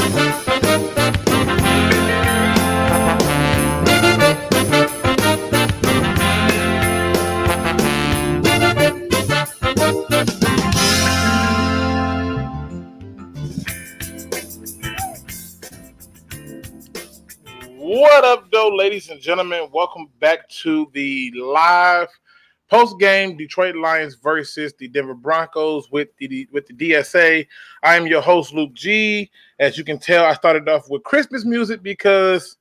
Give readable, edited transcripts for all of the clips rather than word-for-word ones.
What up, though, ladies and gentlemen? Welcome back to the live post-game Detroit Lions versus the Denver Broncos with the DSA. I am your host, Luke G. As you can tell, I started off with Christmas music because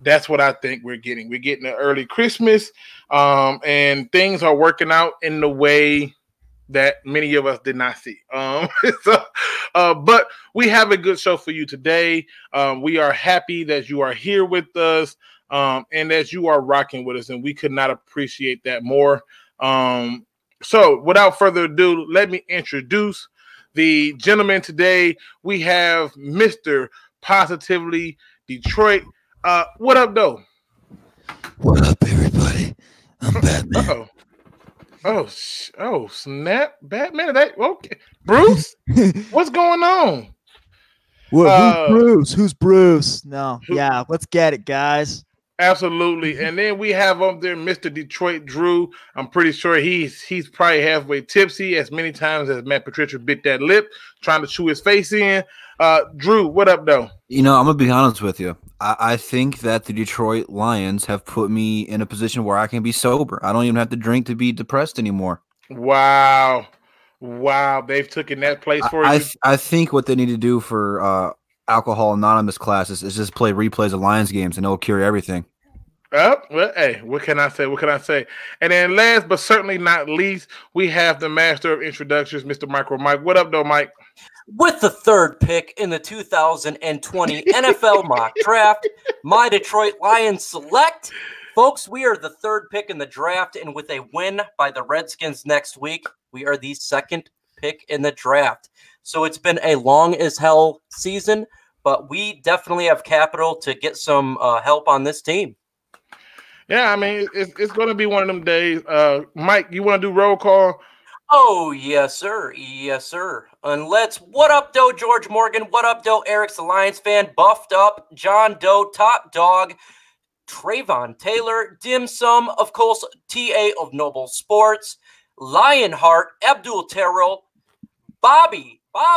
that's what I think we're getting. We're getting an early Christmas, and things are working out in the way that many of us did not see. But we have a good show for you today. We are happy that you are here with us and that you are rocking with us, and we could not appreciate that more. So without further ado, let me introduce the gentleman today. We have Mr. Positively Detroit. What up, though? What up, everybody? I'm Batman. Uh-oh. Oh, snap. Batman. Okay. Bruce? What's going on? Who's Bruce? Who's Bruce? No. Yeah, let's get it, guys. Absolutely. And then we have up there Mr. Detroit Drew. I'm pretty sure he's probably halfway tipsy as many times as Matt Patricia bit that lip trying to chew his face in. Drew, what up, though? You know, I'm going to be honest with you. I think that the Detroit Lions have put me in a position where I can be sober. I don't even have to drink to be depressed anymore. Wow. They've taken that place for you. I think what they need to do for Alcohol Anonymous classes is just play replays of Lions games and it'll cure everything. Well, hey, what can I say? And then last but certainly not least, we have the master of introductions, Mr. Micro Mike. What up, though, Mike? With the third pick in the 2020 NFL mock draft, my Detroit Lions select. Folks, we are the third pick in the draft, and with a win by the Redskins next week, we are the second pick in the draft. So it's been a long as hell season, but we definitely have capital to get some help on this team. Yeah, I mean, it's going to be one of them days. Mike, you want to do roll call? Oh, yes, sir. Yes, sir. And what up, Doe, George Morgan? What up, Doe, Eric's the Lions fan? Buffed up, John Doe, Top Dog, Trayvon Taylor, Dim Sum, of course, TA of Noble Sports, Lionheart, Abdul Terrell, Bob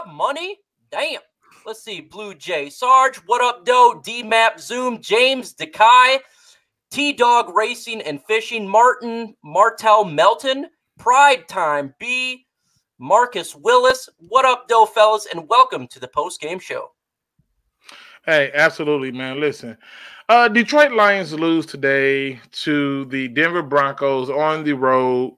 Money, damn. Let's see, Blue Jay Sarge, what up, Doe, D-Map, Zoom, James, Dekai, T-Dog Racing and Fishing, Martel Melton, Pride Time B, Marcus Willis. What up, though, fellas, and welcome to the post-game show. Hey, absolutely, man. Listen, Detroit Lions lose today to the Denver Broncos on the road,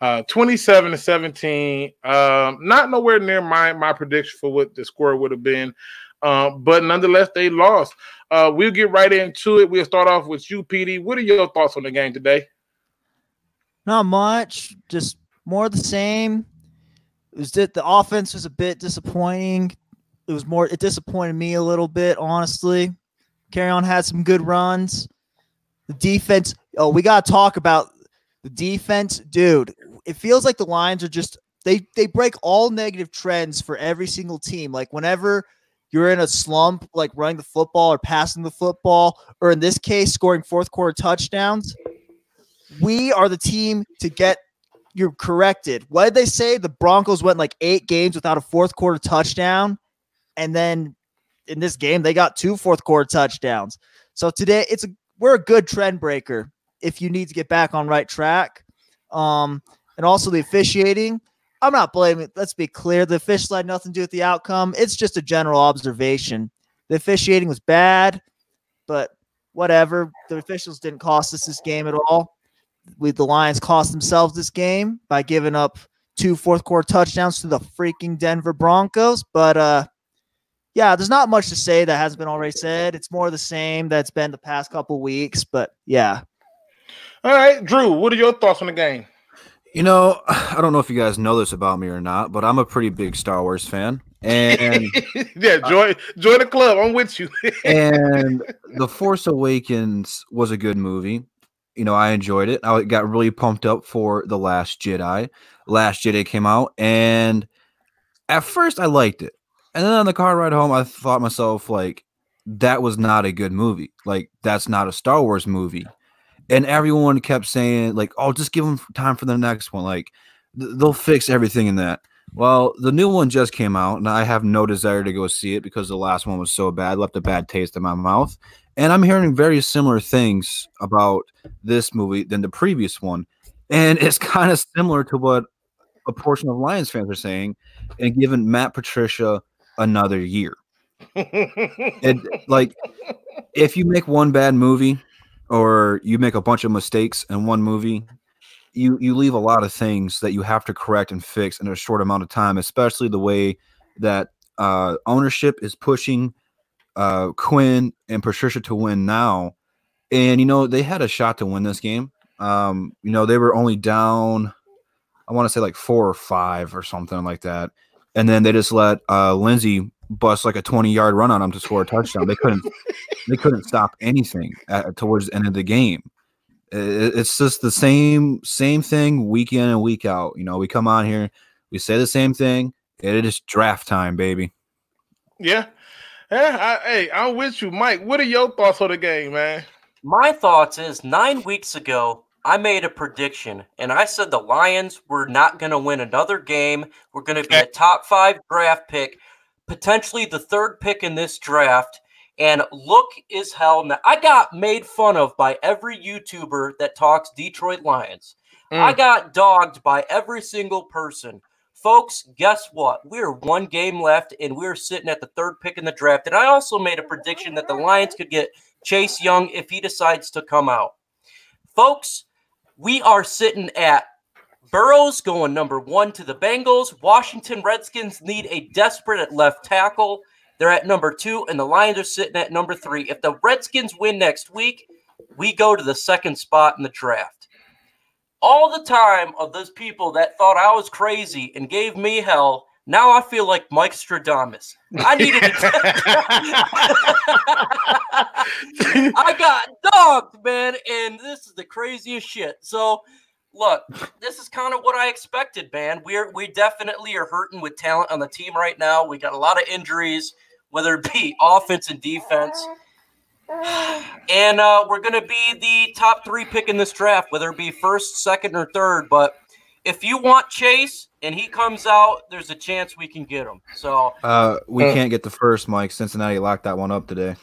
27-17. Not nowhere near my prediction for what the score would have been, but nonetheless, they lost. We'll get right into it. We'll start off with you, PD. What are your thoughts on the game today? Not much, just more of the same. The offense was a bit disappointing. It disappointed me a little bit, honestly. Carry-on had some good runs. The defense, we got to talk about the defense. Dude, it feels like the Lions are just, they break all negative trends for every single team. Like whenever you're in a slump, like running the football or passing the football, or in this case, scoring fourth quarter touchdowns, we are the team to get you corrected. What did they say? The Broncos went like 8 games without a fourth quarter touchdown. And then in this game, they got 2 fourth quarter touchdowns. So today we're a good trend breaker if you need to get back on right track. And also the officiating. I'm not blaming. Let's be clear. The officials had nothing to do with the outcome. It's just a general observation. The officiating was bad, but whatever. The officials didn't cost us this game at all. The Lions cost themselves this game by giving up 2 fourth quarter touchdowns to the freaking Denver Broncos. But yeah, there's not much to say that hasn't been already said. It's more the same that's been the past couple weeks. But yeah. All right, Drew, what are your thoughts on the game? You know, I don't know if you guys know this about me or not, but I'm a pretty big Star Wars fan. And yeah, join the club. I'm with you. And The Force Awakens was a good movie. You know, I enjoyed it. I got really pumped up for The Last Jedi. Last Jedi came out, and at first I liked it. And then on the car ride home, I thought myself, like, that was not a good movie. Like, that's not a Star Wars movie. And everyone kept saying, like, oh, just give them time for the next one. Like, they'll fix everything in that. Well, the new one just came out, and I have no desire to go see it because the last one was so bad, left a bad taste in my mouth. And I'm hearing very similar things about this movie than the previous one. And it's kind of similar to what a portion of Lions fans are saying, and giving Matt Patricia another year. And, like, if you make one bad movie or you make a bunch of mistakes in one movie, you leave a lot of things that you have to correct and fix in a short amount of time, especially the way that ownership is pushing Quinn and Patricia to win now. And, they had a shot to win this game. They were only down, I want to say like 4 or 5 or something like that. And then they just let Lindsey bust like a 20-yard run on them to score a touchdown. They couldn't stop anything towards the end of the game. It's just the same thing week in and week out. We come on here, we say the same thing. It is draft time, baby. Yeah. Hey, I'm with you, Mike. What are your thoughts on the game, man? My thoughts is 9 weeks ago, I made a prediction, and I said the Lions were not going to win another game. We're going to be a top 5 draft pick, potentially the 3rd pick in this draft. And look is hell. Now, I got made fun of by every YouTuber that talks Detroit Lions. I got dogged by every single person. Folks, guess what? We're 1 game left, and we're sitting at the 3rd pick in the draft. And I also made a prediction that the Lions could get Chase Young if he decides to come out. Folks, we are sitting at Burrows going number 1 to the Bengals. Washington Redskins need a desperate at left tackle. They're at number 2, and the Lions are sitting at number 3. If the Redskins win next week, we go to the 2nd spot in the draft. All the time of those people that thought I was crazy and gave me hell, now I feel like Mike Stradamus. I needed to I got dogged, man, and this is the craziest shit. So, look, this is kind of what I expected, man. We definitely are hurting with talent on the team right now. We got a lot of injuries, whether it be offense and defense. And we're going to be the top 3 pick in this draft, whether it be 1st, 2nd, or 3rd. But if you want Chase and he comes out, there's a chance we can get him. So we can't get the 1st, Mike. Cincinnati locked that one up today.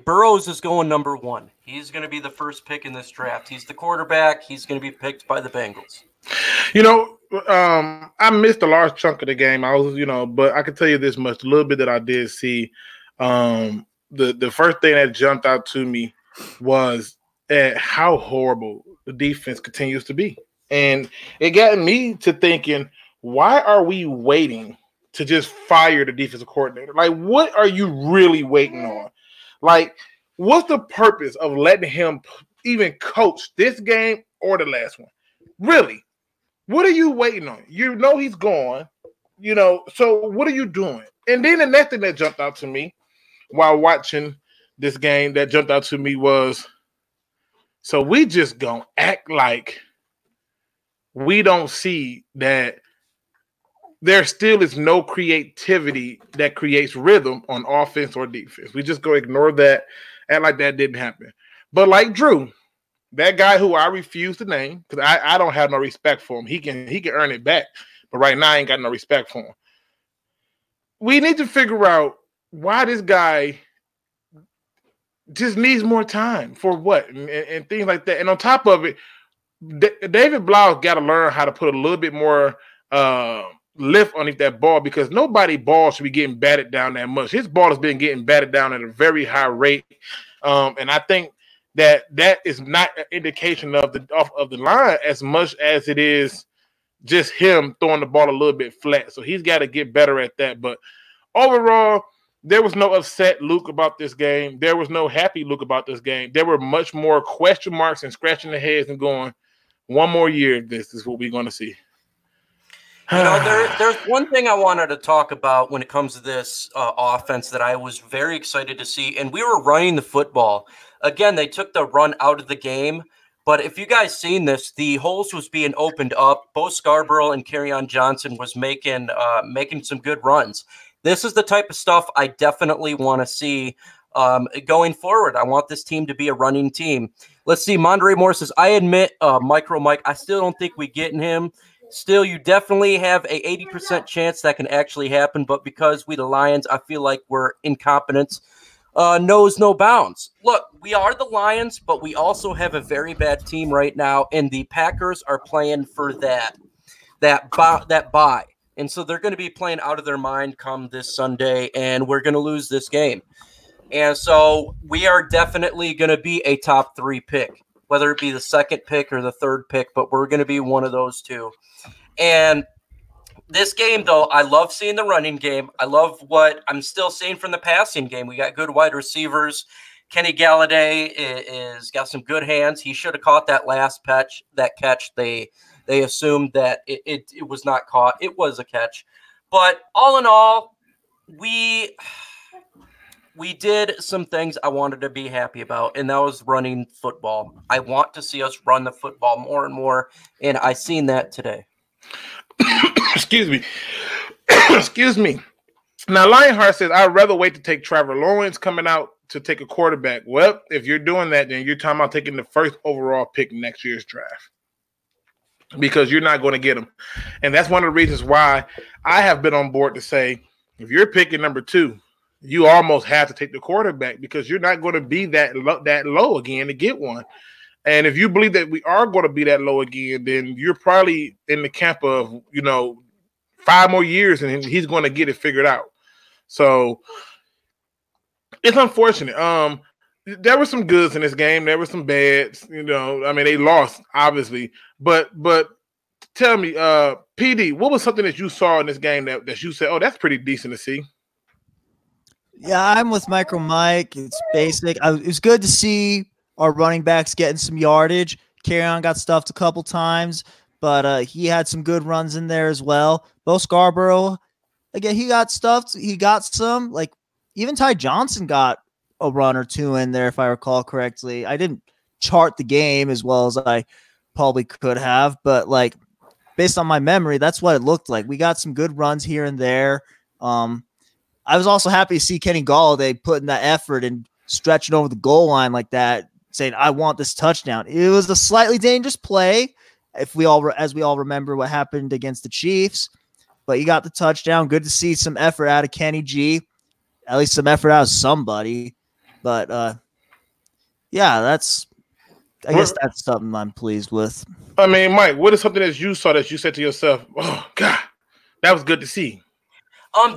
Burrows is going number 1. He's going to be the 1st pick in this draft. He's the quarterback. He's going to be picked by the Bengals. I missed a large chunk of the game. I was, but I can tell you this much: a little bit that I did see. The first thing that jumped out to me was at how horrible the defense continues to be. And it got me to thinking, why are we waiting to just fire the defensive coordinator? Like, what are you really waiting on? Like, what's the purpose of letting him even coach this game or the last one? Really? What are you waiting on? He's gone, so what are you doing? And then the next thing that jumped out to me while watching this game was, so we just gonna act like we don't see that there still is no creativity that creates rhythm on offense or defense. We just go ignore that, act like that didn't happen. But like Drew, that guy who I refuse to name, because I don't have no respect for him. He can earn it back, but right now I ain't got no respect for him. We need to figure out why this guy just needs more time for what and things like that. And on top of it, David Blau's got to learn how to put a little bit more lift underneath that ball, because nobody ball should be getting batted down that much. His ball has been getting batted down at a very high rate, and I think that is not an indication of the line as much as it is just him throwing the ball a little bit flat. So he's got to get better at that. But overall, there was no upset Luke about this game. There was no happy Luke about this game. There were much more question marks and scratching their heads and going, one more year, this is what we're going to see. There's one thing I wanted to talk about when it comes to this offense that I was very excited to see, and we were running the football. Again, they took the run out of the game, but if you guys seen this, the holes was being opened up. Bo Scarborough and Kerryon Johnson was making some good runs. This is the type of stuff I definitely want to see going forward. I want this team to be a running team. Let's see. Mondre Moore says, I admit, Micro Mike, I still don't think we get in him. Still, you definitely have a 80% chance that can actually happen, but because we the Lions, I feel like we're incompetence. Knows no bounds. Look, we are the Lions, but we also have a very bad team right now, and the Packers are playing for that bye. And so they're going to be playing out of their mind come this Sunday, and we're going to lose this game. And so we are definitely going to be a top 3 pick, whether it be the second pick or the third pick, but we're going to be one of those two. And this game, though, I love seeing the running game. I love what I'm still seeing from the passing game. We got good wide receivers. Kenny Galladay is got some good hands. He should have caught that last catch. They assumed that it was not caught. It was a catch. But all in all, we did some things I wanted to be happy about, and that was running football. I want to see us run the football more and more, and I seen that today. Excuse me. Excuse me. Now, Lionheart says, I'd rather wait to take Trevor Lawrence coming out to take a quarterback. Well, if you're doing that, then you're talking about taking the first overall pick in next year's draft, because you're not going to get him. And that's one of the reasons why I have been on board to say, if you're picking number 2, you almost have to take the quarterback, because you're not going to be that low again to get one. And if you believe that we are going to be that low again, then you're probably in the camp of, 5 more years and he's going to get it figured out. So it's unfortunate. There were some goods in this game. There were some bads. They lost, obviously. But tell me, PD, what was something that you saw in this game that you said, oh, that's pretty decent to see? Yeah, I'm with Micro Mike. It's basic. It was good to see our running backs getting some yardage. Carrion got stuffed a couple times, but he had some good runs in there as well. Bo Scarborough, again, he got stuffed. He got some. Like, even Ty Johnson got a run or two in there, if I recall correctly. I didn't chart the game as well as I probably could have, but, like, based on my memory, that's what it looked like. We got some good runs here and there. I was also happy to see Kenny Galladay putting that effort and stretching over the goal line like that, saying, I want this touchdown. It was a slightly dangerous play, as we all remember what happened against the Chiefs, but he got the touchdown. Good to see some effort out of Kenny G, at least some effort out of somebody. But yeah, I guess that's something I'm pleased with. I mean, Mike, what is something that you saw that you said to yourself, oh God, that was good to see?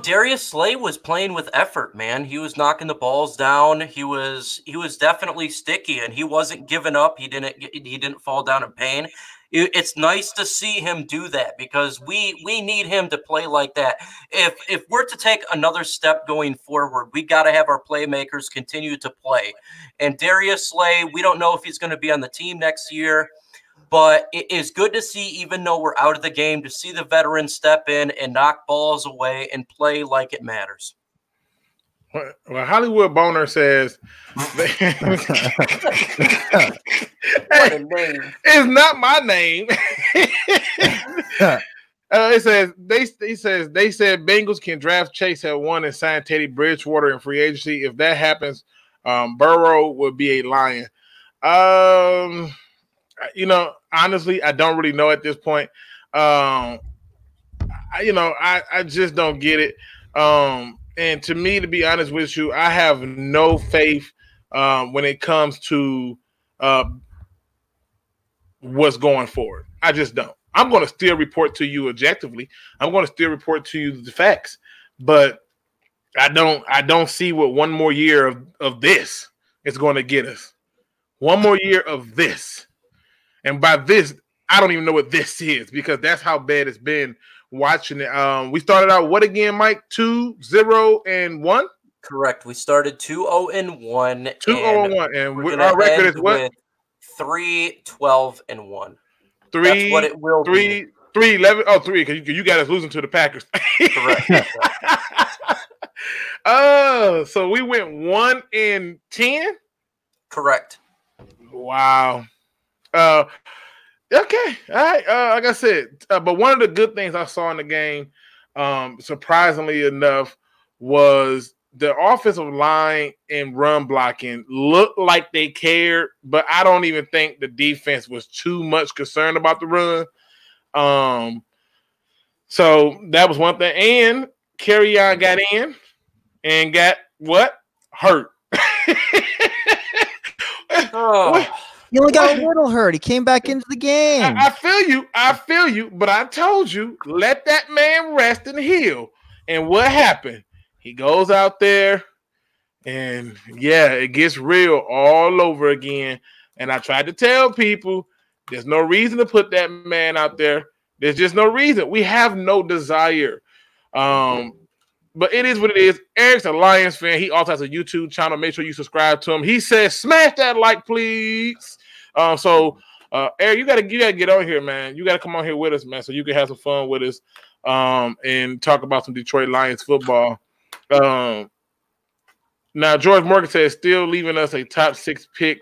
Darius Slay was playing with effort, man. He was knocking the balls down. He was definitely sticky, and he wasn't giving up. He didn't fall down in pain. It's nice to see him do that, because we need him to play like that. If we're to take another step going forward, we got to have our playmakers continue to play. And Darius Slay, we don't know if he's going to be on the team next year, but it is good to see, even though we're out of the game, to see the veterans step in and knock balls away and play like it matters. Well, Hollywood Boner says, hey, what a name. It's not my name. It says they said Bengals can draft Chase at 1 and sign Teddy Bridgewater in free agency. If that happens, Burrow would be a Lion. Honestly, I don't really know at this point. I just don't get it. And to me, to be honest with you, I have no faith when it comes to what's going forward. I just don't. I'm going to still report to you objectively. I'm going to still report to you the facts, but I don't see what one more year of this is going to get us. One more year of this. And by this, I don't even know what this is, because that's how bad it's been watching it. We started out what again, Mike? 2-0-1? Correct. We started 2-0-1. 2-0-1. And our record is what? 3-12-1. That's what it will be. 3-11. Oh, 3, because you got us losing to the Packers. Correct. So we went 1-10? Correct. Wow. Okay. All right. Like I said, but one of the good things I saw in the game, surprisingly enough, was the offensive line and run blocking looked like they cared, but I don't even think the defense was too much concerned about the run. So that was one thing. And Kerryon got in and got what? Hurt. Oh. He only got a little hurt. He came back into the game. I feel you. But I told you, let that man rest and heal. And what happened? He goes out there, and yeah, it gets real all over again. And I tried to tell people, there's no reason to put that man out there. There's just no reason. We have no desire. But it is what it is. Eric's a Lions fan. He also has a YouTube channel. Make sure you subscribe to him. He says, smash that like, please. Eric, you gotta get on here, man. You gotta come on here with us, man, so you can have some fun with us and talk about some Detroit Lions football. Now George Morgan says still leaving us a top 6 pick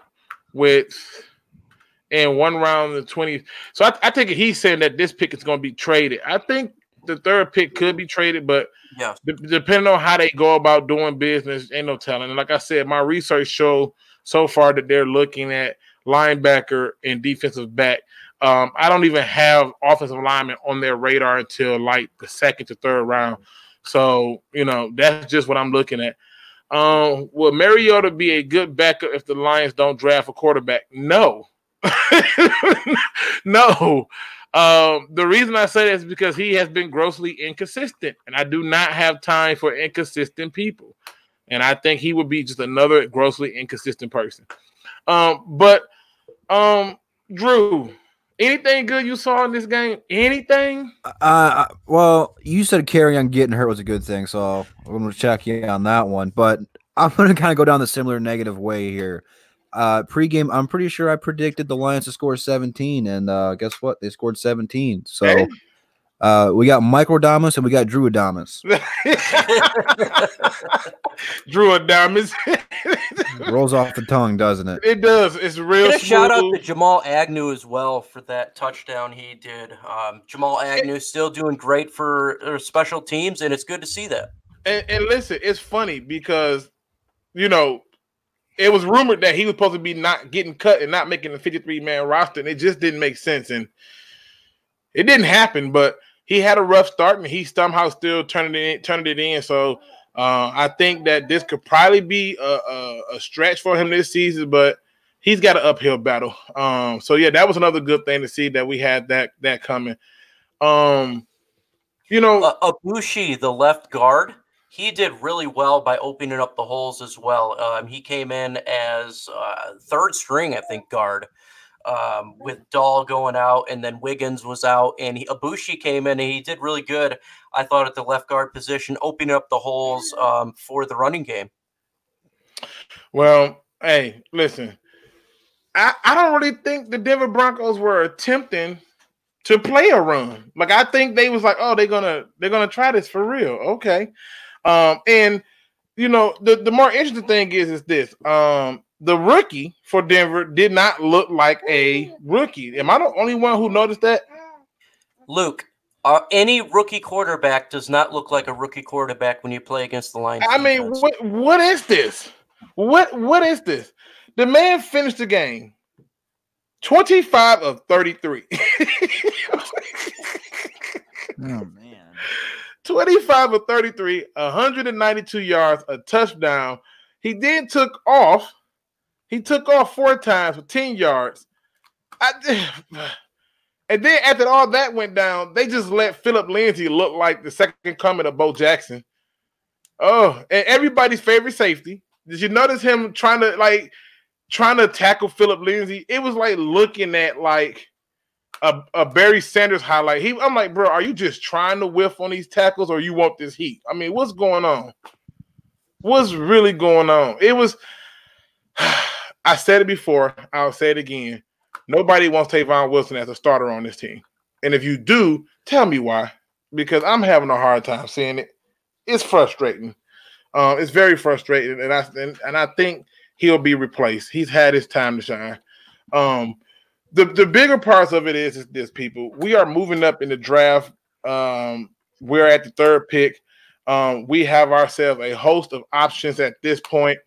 in one round in the 20s. So I take it he's saying that this pick is going to be traded. I think the 3rd pick could be traded, but yeah, depending on how they go about doing business, ain't no telling. And like I said, my research show so far that they're looking at linebacker and defensive back. I don't even have offensive linemen on their radar until like the 2nd to 3rd round. So, that's just what I'm looking at. Will Mariota be a good backup if the Lions don't draft a quarterback? No. No. The reason I say that is because he has been grossly inconsistent, and I do not have time for inconsistent people. And I think he would be just another grossly inconsistent person. Drew, anything good you saw in this game? Anything? Well, you said Kerryon getting hurt was a good thing, so I'm going to check you on that one. But I'm going to kind of go down the similar negative way here. Pre-game, I'm pretty sure I predicted the Lions to score 17, and guess what? They scored 17. So we got Michael Adamas and we got Drew Adamas. Drew Adamas. Rolls off the tongue, doesn't it? It does. It's real. Get a shout out to Jamal Agnew as well for that touchdown he did. Jamal Agnew still doing great for special teams, and it's good to see that. And listen, it's funny because, it was rumored that he was supposed to be not getting cut and not making the 53-man roster, and it just didn't make sense. And it didn't happen, but he had a rough start, and he somehow still turned it in. So I think that this could probably be a stretch for him this season, but he's got an uphill battle. So yeah, that was another good thing to see that we had that coming. Ibushi, the left guard, he did really well by opening up the holes as well. He came in as 3rd string, I think, guard. With Dahl going out, and then Wiggins was out, and Ibushi came in, and he did really good, I thought, at the left guard position, opening up the holes for the running game. Well, hey, listen, I don't really think the Denver Broncos were attempting to play a run. Like, I think they was like, oh, they're gonna try this for real. Okay. And the more interesting thing is this. The rookie for Denver did not look like a rookie. Am I the only one who noticed that? Luke, any rookie quarterback does not look like a rookie quarterback when you play against the Lions. I mean, what is this? What is this? The man finished the game 25 of 33. Oh, man. 25 of 33, 192 yards, a touchdown. He then took off. He took off 4 times for 10 yards. And then after all that went down, they just let Philip Lindsay look like the second coming of Bo Jackson. Oh, and everybody's favorite safety. Did you notice him trying to tackle Philip Lindsay? It was like looking at like a Barry Sanders highlight. I'm like, bro, are you just trying to whiff on these tackles or you want this heat? I mean, what's going on? What's really going on? It was, I said it before, I'll say it again. Nobody wants Tavon Wilson as a starter on this team. And if you do, tell me why. Because I'm having a hard time seeing it. It's frustrating. It's very frustrating. And I think he'll be replaced. He's had his time to shine. The bigger parts of it is this, people. We are moving up in the draft. We're at the 3rd pick. We have ourselves a host of options at this point.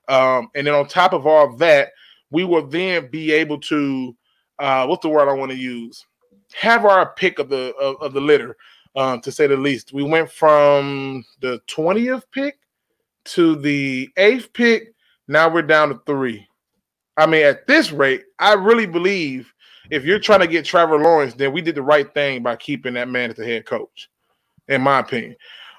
And then on top of all of that, we will then be able to, what's the word I want to use? Have our pick of the litter, to say the least. We went from the 20th pick to the 8th pick. Now we're down to 3. I mean, at this rate, I really believe if you're trying to get Trevor Lawrence, then we did the right thing by keeping that man as the head coach, in my opinion.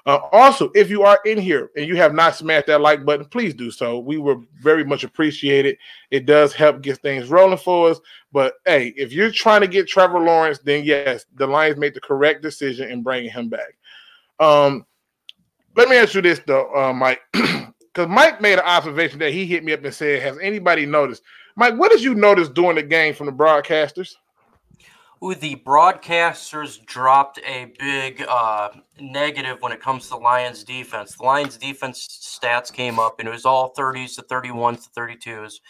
Also, if you are in here and you have not smashed that like button, please do so. We will very much appreciate it. It does help get things rolling for us. But, hey, if you're trying to get Trevor Lawrence, then, yes, the Lions made the correct decision in bringing him back. Let me ask you this, though, Mike, because Mike made an observation that he hit me up and said, has anybody noticed? Mike, what did you notice during the game from the broadcasters? Ooh, the broadcasters dropped a big negative when it comes to the Lions defense. The Lions defense stats came up, and it was all 30s to 31s to 32s.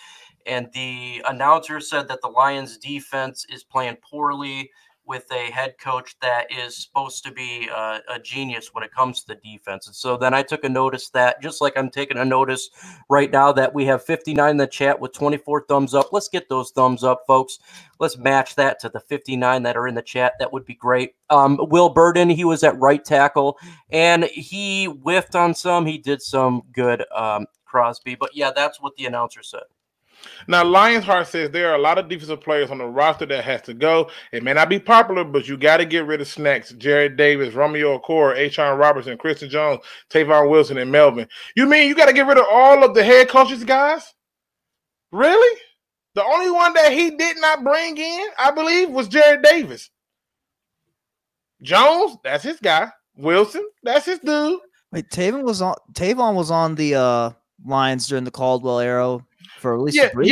And the announcer said that the Lions defense is playing poorly with a head coach that is supposed to be a genius when it comes to the defense. And so then I took a notice that, just like I'm taking a notice right now that we have 59 in the chat with 24 thumbs up. Let's get those thumbs up, folks. Let's match that to the 59 that are in the chat. That would be great. Will Burden, he was at right tackle, and he whiffed on some. He did some good, Crosby. But, yeah, that's what the announcer said. Now, Lionheart says there are a lot of defensive players on the roster that has to go. It may not be popular, but you got to get rid of Snacks, Jared Davis, Romeo Okoro, Ashawn Robertson, Christian Jones, Tavon Wilson, and Melvin. You mean you got to get rid of all of the head coaches, guys? Really? The only one that he did not bring in, I believe, was Jared Davis. Jones, that's his guy. Wilson, that's his dude. Wait, Tavon was on the Lions during the Caldwell era. For at least but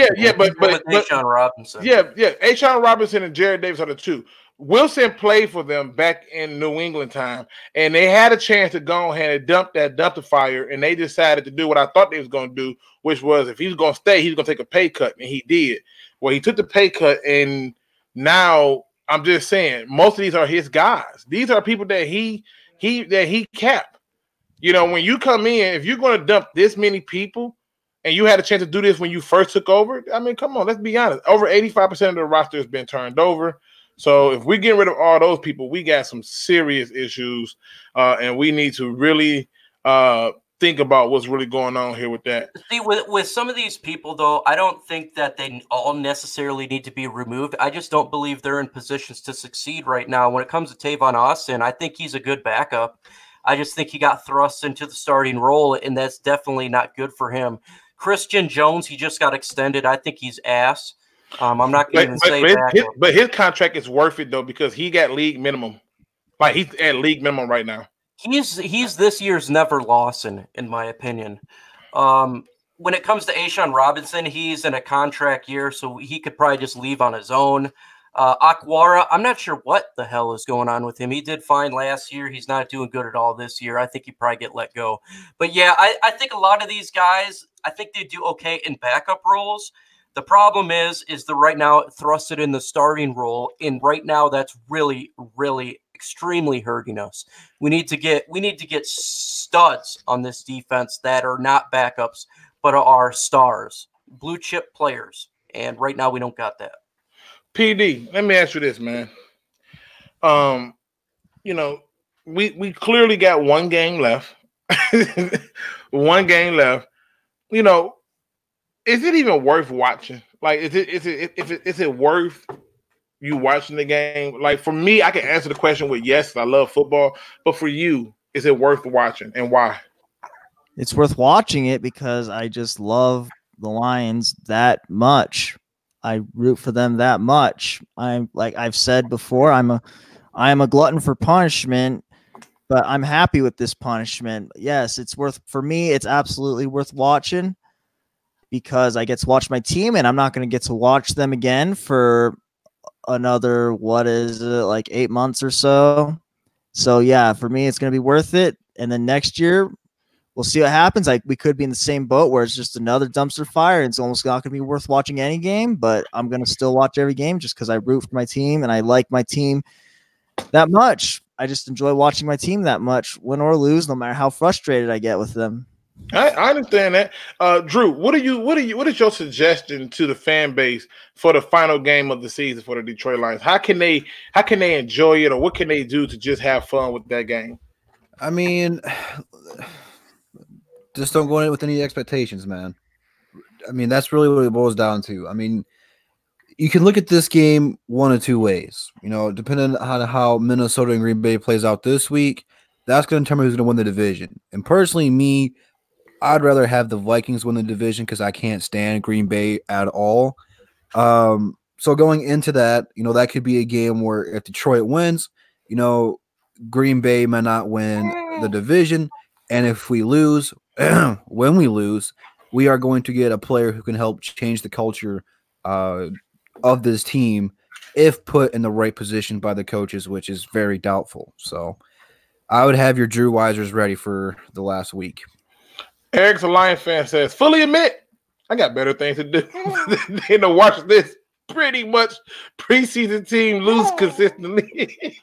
Ashawn Robinson. Ashawn Robinson and Jared Davis are the two. Wilson played for them back in New England time, and they had a chance to go ahead and dump that dumpster, and they decided to do what I thought they was going to do, which was if he's going to stay, he's going to take a pay cut, and he did. Well, he took the pay cut, and now I'm just saying most of these are his guys. These are people that he capped. You know, when you come in, if you're going to dump this many people, and you had a chance to do this when you first took over, I mean, come on, let's be honest. Over 85% of the roster has been turned over. So if we get rid of all those people, we got some serious issues, and we need to really think about what's really going on here with that. See, with some of these people, though, I don't think that they all necessarily need to be removed. I just don't believe they're in positions to succeed right now. When it comes to Tavon Austin, I think he's a good backup. I just think he got thrust into the starting role, and that's definitely not good for him. Christian Jones, he just got extended. I think he's ass. I'm not going to say that. But his contract is worth it, though, because he got league minimum. Like, he's at league minimum right now. He's this year's Never Lawson, in my opinion. When it comes to Ashawn Robinson, he's in a contract year, so he could probably just leave on his own. Aquara, I'm not sure what the hell is going on with him. He did fine last year. He's not doing good at all this year. I think he'd probably get let go. But, yeah, I think a lot of these guys, I think they do okay in backup roles. The problem is they're right now thrusted in the starting role, and right now that's really, really extremely hurting us. We need to get studs on this defense that are not backups, but are stars, blue chip players. And right now we don't got that. PD, let me ask you this, man. You know, we clearly got one game left. One game left. You know, is it even worth watching? Like, is it worth you watching the game? Like, for me, I can answer the question with yes, I love football. But for you, is it worth watching, and why? It's worth watching it because I just love the Lions that much. I root for them that much. I'm like I've said before, I am a glutton for punishment, but I'm happy with this punishment. Yes, it's worth for me. It's absolutely worth watching because I get to watch my team, and I'm not going to get to watch them again for another, what is it, like 8 months or so. So yeah, for me, it's going to be worth it. And then next year, we'll see what happens. Like, we could be in the same boat where it's just another dumpster fire and it's almost not going to be worth watching any game, but I'm going to still watch every game just because I root for my team and I like my team that much. I just enjoy watching my team that much, win or lose, no matter how frustrated I get with them. I understand that. Drew, what is your suggestion to the fan base for the final game of the season for the Detroit Lions? How can they enjoy it, or what can they do to just have fun with that game? I mean, just don't go in with any expectations, man. I mean, that's really what it boils down to. I mean, you can look at this game one of two ways. You know, depending on how Minnesota and Green Bay plays out this week, that's going to determine who's going to win the division. And personally, me, I'd rather have the Vikings win the division because I can't stand Green Bay at all. So going into that, you know, that could be a game where if Detroit wins, you know, Green Bay may not win the division. And if we lose, when we lose, we are going to get a player who can help change the culture of this team if put in the right position by the coaches, which is very doubtful. So I would have your Drew Wisers ready for the last week. Eric's a Lion fan, says, fully admit, I got better things to do than to watch this pretty much preseason team lose consistently.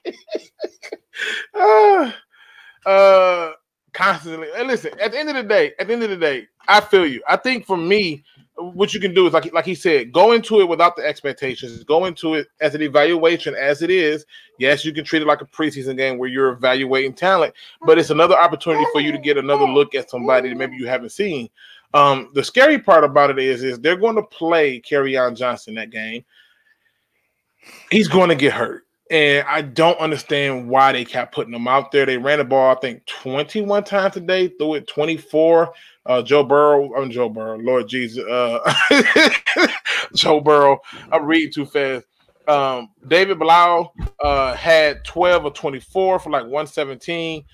Constantly. And listen, at the end of the day, I feel you. I think for me, what you can do is like he said, go into it without the expectations. Go into it as an evaluation as it is. Yes, you can treat it like a preseason game where you're evaluating talent, but it's another opportunity for you to get another look at somebody that maybe you haven't seen. The scary part about it is they're going to play Kerryon Johnson that game. He's going to get hurt. And I don't understand why they kept putting him out there. They ran the ball, I think, 21 times today, threw it 24. Joe Burrow, Lord Jesus. Joe Burrow, I'm reading too fast. David Blau had 12 or 24 for like 117.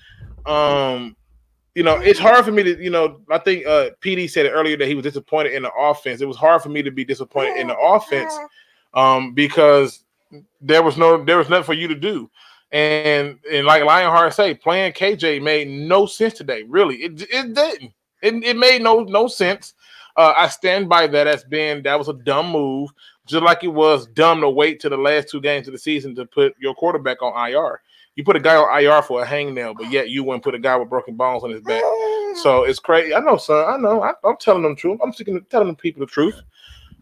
You know, it's hard for me to, you know, I think PD said it earlier that he was disappointed in the offense. It was hard for me to be disappointed in the offense because there was nothing for you to do. And like Lionheart say, playing KJ made no sense today. Really, it didn't. It made no sense. I stand by that that was a dumb move, just like it was dumb to wait to the last two games of the season to put your quarterback on IR. You put a guy on IR for a hangnail, but yet you wouldn't put a guy with broken bones on his back. So it's crazy. I know, son. I know. I'm telling them the truth. I'm telling them people the truth.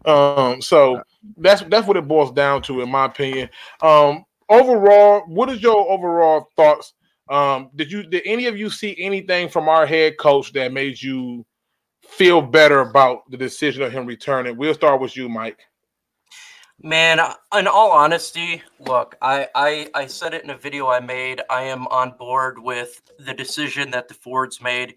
So that's what it boils down to, in my opinion. Overall, what is your overall thoughts? Did any of you see anything from our head coach that made you feel better about the decision of him returning? We'll start with you, Mike. Man, in all honesty, look, I said it in a video I made. I am on board with the decision that the Fords made.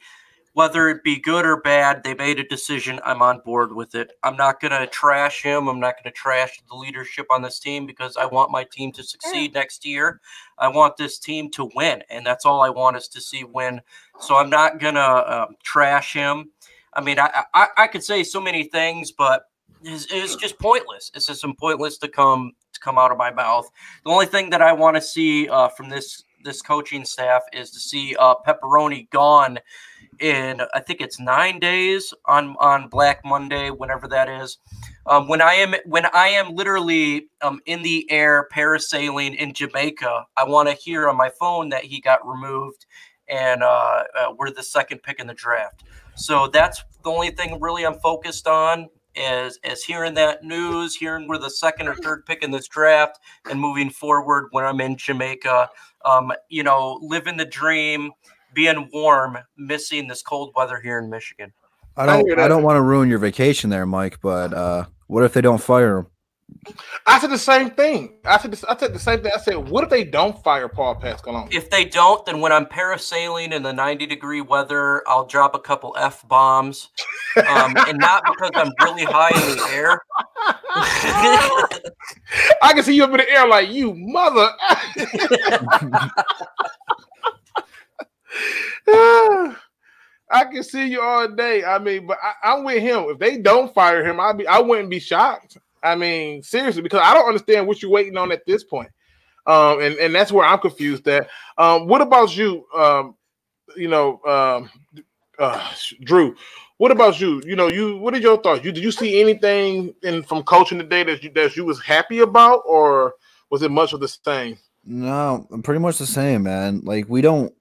Whether it be good or bad, they made a decision. I'm on board with it. I'm not going to trash him. I'm not going to trash the leadership on this team because I want my team to succeed next year. I want this team to win, and that's all I want is to see win. So I'm not going to trash him. I mean, I could say so many things, but it's just pointless. It's just pointless to come out of my mouth. The only thing that I want to see from this coaching staff is to see Pepperoni gone in, I think it's 9 days on Black Monday, whenever that is. When I am literally in the air parasailing in Jamaica, I want to hear on my phone that he got removed and we're the second pick in the draft. So that's the only thing really I'm focused on is hearing that news, hearing we're the second or third pick in this draft, and moving forward when I'm in Jamaica. You know, living the dream, being warm, missing this cold weather here in Michigan. I don't want to ruin your vacation there, Mike, but what if they don't fire him? I said the same thing. I said the same thing. I said, what if they don't fire Paul Pasqualone? If they don't, then when I'm parasailing in the 90-degree weather, I'll drop a couple F-bombs. And not because I'm really high in the air. I can see you up in the air like, you mother. I can see you all day. I mean, but I'm with him. If they don't fire him, I wouldn't be shocked. I mean, seriously, because I don't understand what you're waiting on at this point. And that's where I'm confused at. What about you? Drew, what about you? You know, what are your thoughts? Did you see anything from coaching today that you was happy about, or was it much of the same? No, pretty much the same, man. Like we don't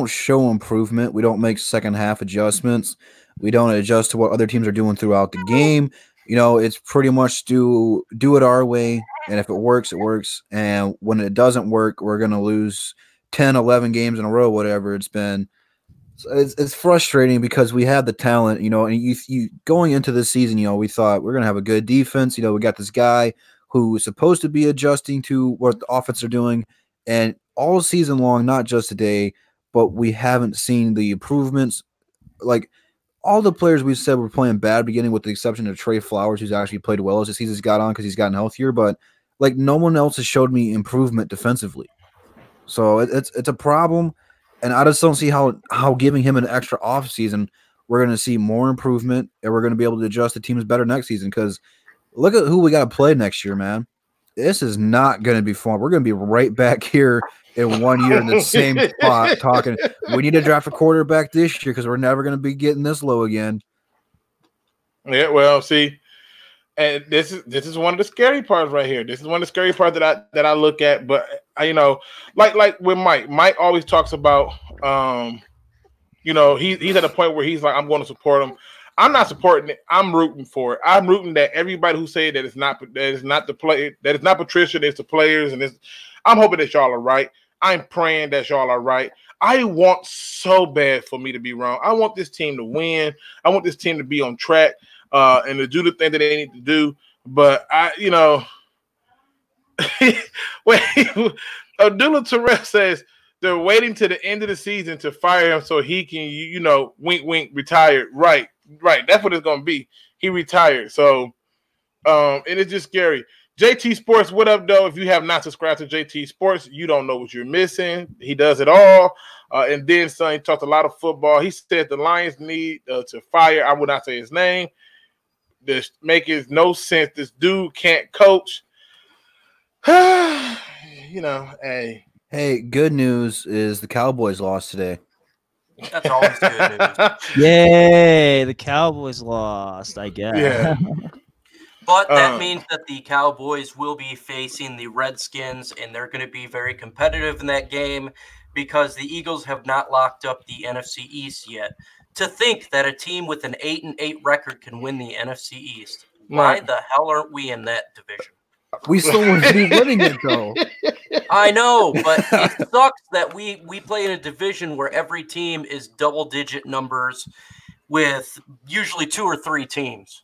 show improvement. We don't make second half adjustments. We don't adjust to what other teams are doing throughout the game. It's pretty much do it our way, and if it works, it works. And when it doesn't work, we're gonna lose 10, 11 games in a row, whatever it's been. So it's frustrating because we have the talent, and you going into this season, we thought we're gonna have a good defense. We got this guy who is supposed to be adjusting to what the offense are doing, and all season long, not just today, but we haven't seen the improvements. Like all the players we said were playing bad beginning, with the exception of Trey Flowers, who's actually played well as the season's got on because he's gotten healthier. But like no one else has showed me improvement defensively, so it's a problem. And I just don't see how giving him an extra off season, we're going to see more improvement, and we're going to be able to adjust the teams better next season. Because look at who we got to play next year, man. This is not going to be fun. We're going to be right back here in 1 year in the same spot talking. We need to draft a quarterback this year because we're never going to be getting this low again. Yeah, well, see, and this is one of the scary parts right here. This is one of the scary parts that I look at. But like with Mike always talks about, he's at a point where he's like, I'm going to support him. I'm not supporting it. I'm rooting for it. I'm rooting that everybody who say that it's not the play, that it's not Patricia, it's the players, and I'm hoping that y'all are right. I'm praying that y'all are right. I want so bad for me to be wrong. I want this team to win. I want this team to be on track and to do the thing that they need to do. But wait, Abdullah Torres says they're waiting to the end of the season to fire him so he can, wink, wink, retire. Right. That's what it's going to be. He retired. So, and it's just scary. JT Sports, what up, though? If you have not subscribed to JT Sports, you don't know what you're missing. He does it all. And then, son, he talked a lot of football. He said the Lions need to fire. I would not say his name. This makes no sense. This dude can't coach. Hey. Hey, good news is the Cowboys lost today. That's always good news. Yay, the Cowboys lost, I guess. Yeah. But that means that the Cowboys will be facing the Redskins, and they're going to be very competitive in that game because the Eagles have not locked up the NFC East yet. To think that a team with an 8-8 record can win the NFC East, why the hell aren't we in that division? We still wouldn't be winning it, though. I know, but it sucks that we play in a division where every team is double-digit numbers with usually 2 or 3 teams.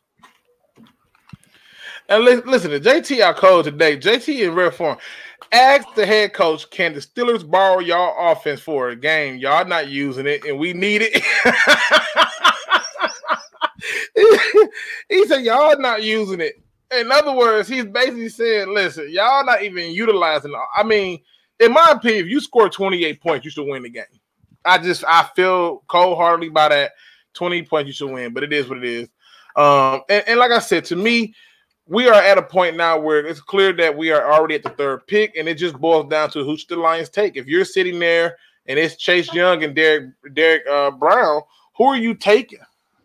And listen to JT, our coach today. JT in rare form. Ask the head coach, can the Steelers borrow y'all offense for a game? Y'all not using it, and we need it. He said, y'all not using it. In other words, he's basically saying, listen, y'all not even utilizing it. I mean, in my opinion, if you score 28 points, you should win the game. I feel cold-heartedly by that. 20 points, you should win, but it is what it is. And like I said, to me, we are at a point now where it's clear that we are already at the 3rd pick, and it just boils down to who should the Lions take. If you're sitting there and it's Chase Young and Derek Brown, who are you taking?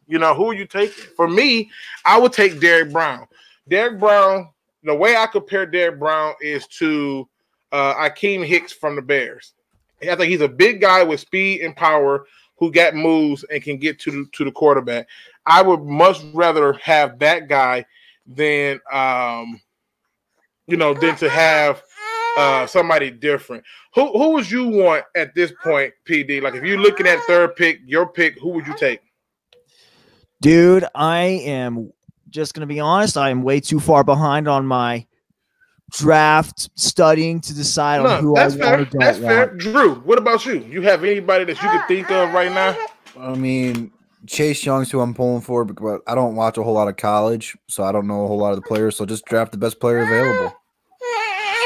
Who are you taking? For me, I would take Derek Brown. Derek Brown, the way I compare Derek Brown is to Akeem Hicks from the Bears. I think he's a big guy with speed and power who got moves and can get to the quarterback. I would much rather have that guy than to have somebody different. Who would you want at this point, PD? Like if you're looking at 3rd pick, your pick, who would you take? Dude, I am just going to be honest. I am way too far behind on my draft studying to decide on who I want or don't want. That's fair. Drew, what about you? You have anybody that you can think of right now? I mean, Chase Young's who I'm pulling for, but I don't watch a whole lot of college, so I don't know a whole lot of the players. So just draft the best player available.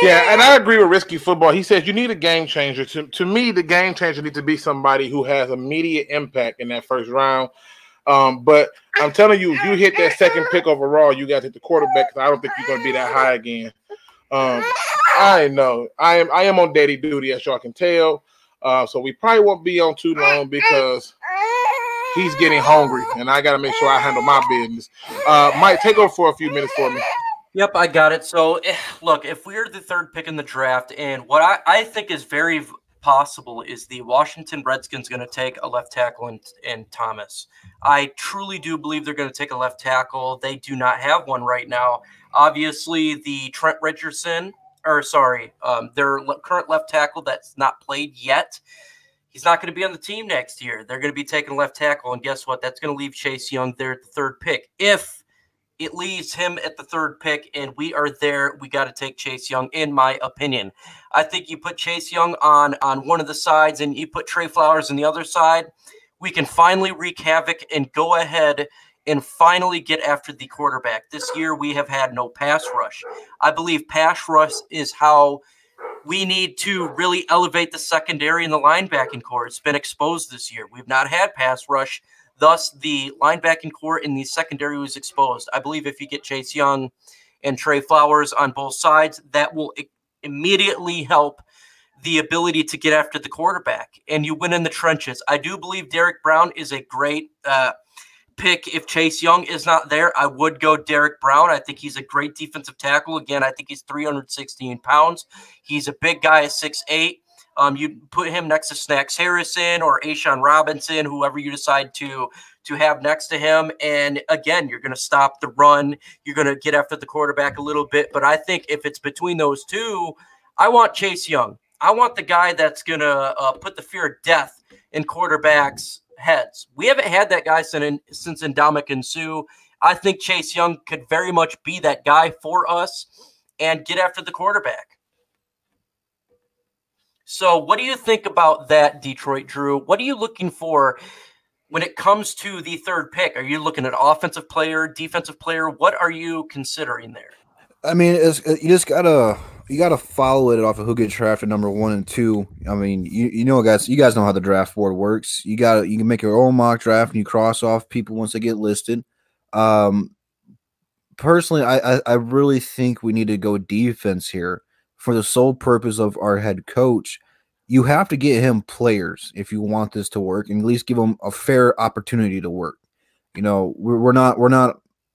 Yeah, and I agree with Risky Football. He says you need a game changer. To me, the game changer needs to be somebody who has immediate impact in that first round. But I'm telling you, if you hit that 2nd pick overall, you got to hit the quarterback because I don't think you're going to be that high again. I know. I am on daddy duty, as y'all can tell. So we probably won't be on too long because he's getting hungry, and I got to make sure I handle my business. Mike, take over for a few minutes for me. Yep, I got it. So, look, if we're the third pick in the draft, and what I think is very possible is the Washington Redskins going to take a left tackle in Thomas. I truly do believe they're going to take a left tackle. They do not have one right now. Obviously, the Trent Richardson, their current left tackle that's not played yet, he's not going to be on the team next year. They're going to be taking a left tackle, and guess what? That's going to leave Chase Young there at the third pick. If it leaves him at the third pick, and we are there, we got to take Chase Young, in my opinion. I think you put Chase Young on one of the sides and you put Trey Flowers on the other side, we can finally wreak havoc and go ahead and finally get after the quarterback. This year we have had no pass rush. I believe pass rush is how we need to really elevate the secondary and the linebacking core. It's been exposed this year. We've not had pass rush. Thus, the linebacking core in the secondary was exposed. I believe if you get Chase Young and Trey Flowers on both sides, that will immediately help the ability to get after the quarterback, and you win in the trenches. I do believe Derek Brown is a great pick. If Chase Young is not there, I would go Derek Brown. I think he's a great defensive tackle. Again, I think he's 316 pounds. He's a big guy at 6'8". You put him next to Snacks Harrison or Ashawn Robinson, whoever you decide to have next to him. And again, you're going to stop the run. You're going to get after the quarterback a little bit. But I think if it's between those two, I want Chase Young. I want the guy that's going to put the fear of death in quarterbacks' heads. We haven't had that guy since Ndamukong Suh. I think Chase Young could very much be that guy for us and get after the quarterback. So what do you think about that, Detroit Drew? What are you looking for when it comes to the third pick? Are you looking at offensive player, defensive player? What are you considering there? I mean, you just gotta follow it off of who gets drafted number 1 and 2. I mean, you know, guys, you guys know how the draft board works. You can make your own mock draft and you cross off people once they get listed. Personally, I really think we need to go defense here for the sole purpose of our head coach. You have to get him players if you want this to work, and at least give him a fair opportunity to work. You know, we're not. Well,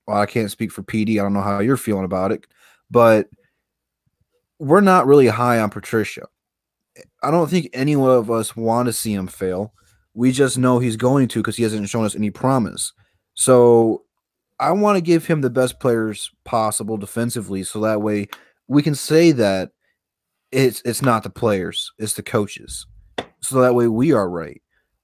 I can't speak for PD. I don't know how you're feeling about it, but we're not really high on Patricia. I don't think any one of us want to see him fail. We just know he's going to because he hasn't shown us any promise. So I want to give him the best players possible defensively, so that way we can say that it's not the players, it's the coaches. So that way we are right.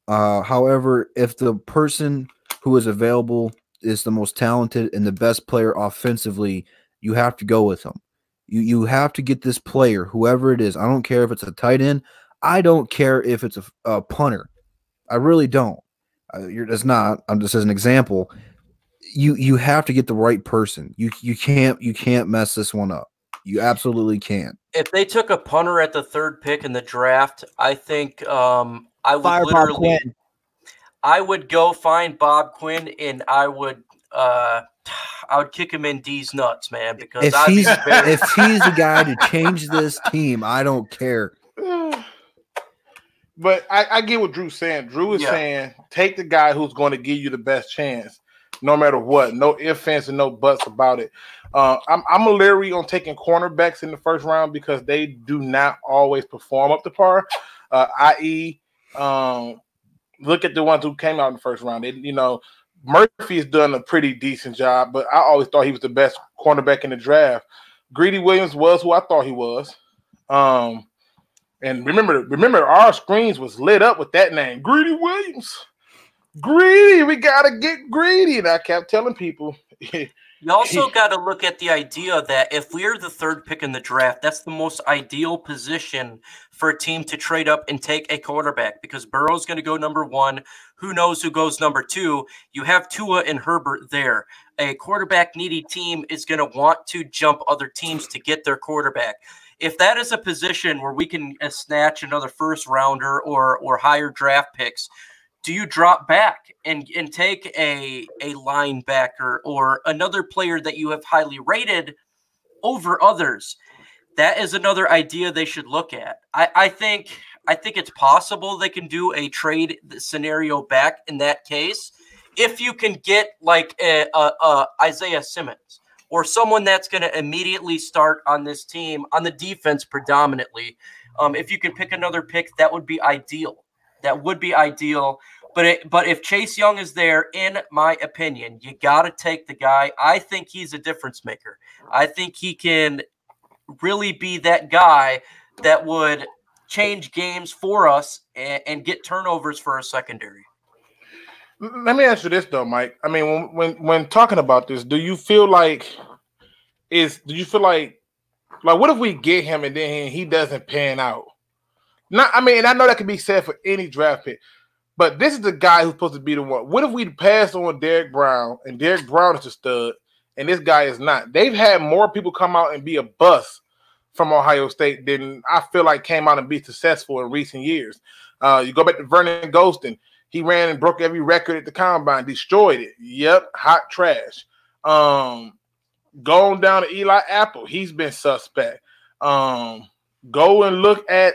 However, if the person who is available is the most talented and the best player offensively, you have to go with him. You have to get this player, whoever it is. I don't care if it's a tight end. I don't care if it's a punter. I really don't. It's not. I'm just as an example. You have to get the right person. You can't mess this one up. You absolutely can't. If they took a punter at the third pick in the draft, I think I would go find Bob Quinn, and I would kick him in D's nuts, man. Because if he's the guy to change this team, I don't care. But I get what Drew's saying. Drew is saying take the guy who's going to give you the best chance, no matter what. No ifs, ands, and no buts about it. I'm a leery on taking cornerbacks in the first round because they do not always perform up to par. I.e., look at the ones who came out in the first round. Murphy's done a pretty decent job, but I always thought he was the best cornerback in the draft. Greedy Williams was who I thought he was. And remember, our screens was lit up with that name, Greedy Williams. Greedy, we gotta get greedy. And I kept telling people. You also got to look at the idea that if we're the third pick in the draft, that's the most ideal position for a team to trade up and take a quarterback because Burrow's going to go number 1. Who knows who goes number 2? You have Tua and Herbert there. A quarterback-needy team is going to want to jump other teams to get their quarterback. If that is a position where we can snatch another first-rounder or higher draft picks, do you drop back and take a linebacker or another player that you have highly rated over others? That is another idea they should look at. I think it's possible they can do a trade scenario back in that case if you can get like Isaiah Simmons or someone that's going to immediately start on this team on the defense predominantly. If you could pick another pick, that would be ideal. That would be ideal. But if Chase Young is there, in my opinion, you got to take the guy. I think he's a difference maker. I think he can really be that guy that would change games for us and get turnovers for our secondary. Let me ask you this though, Mike. I mean, when talking about this, do you feel like what if we get him and then he doesn't pan out? I know that can be said for any draft pick, but this is the guy who's supposed to be the one. What if we pass on Derrick Brown and Derrick Brown is a stud and this guy is not? They've had more people come out and be a bust from Ohio State than I feel like came out and be successful in recent years. You go back to Vernon Golston. He ran and broke every record at the combine, destroyed it. Yep, hot trash. Going down to Eli Apple, he's been suspect. Go and look at